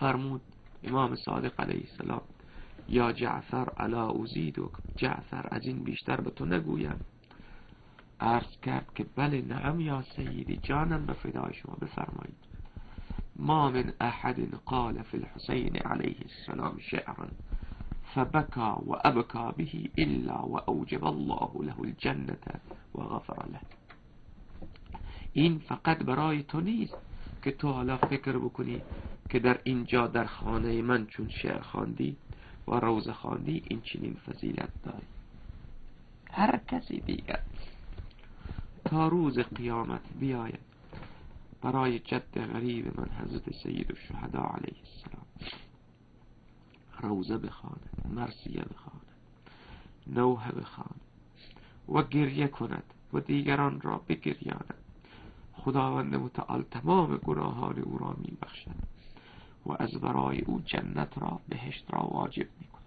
فرمود امام صادق علیه السلام یا جعفر الا ازیدک، جعفر از این بیشتر به تو نگویم؟ عرض کرد که بله نعم یا سیدی، جانم به فدای شما، بفرمایید. ما من احد قال فی الحسین علیه السلام شعرا فبكى وأبكى به إلا وأوجب الله له الجنة وغفر له. این فقط برای تو نیست که تو حالا فکر بکنی که در اینجا در خانه من چون شعر خواندی و روزه خواندی این چنین فضیلت داری. هر کسی دیگر تا روز قیامت بیاید برای جد غریب من حضرت سید الشهدا علیه السلام روزه بخواند، مرثیه بخواند، نوحه بخواند و گریه کند و دیگران را بگریاند، خداوند متعال تمام گناهان او را می بخشد و از برای او جنت را، بهشت را واجب می کند.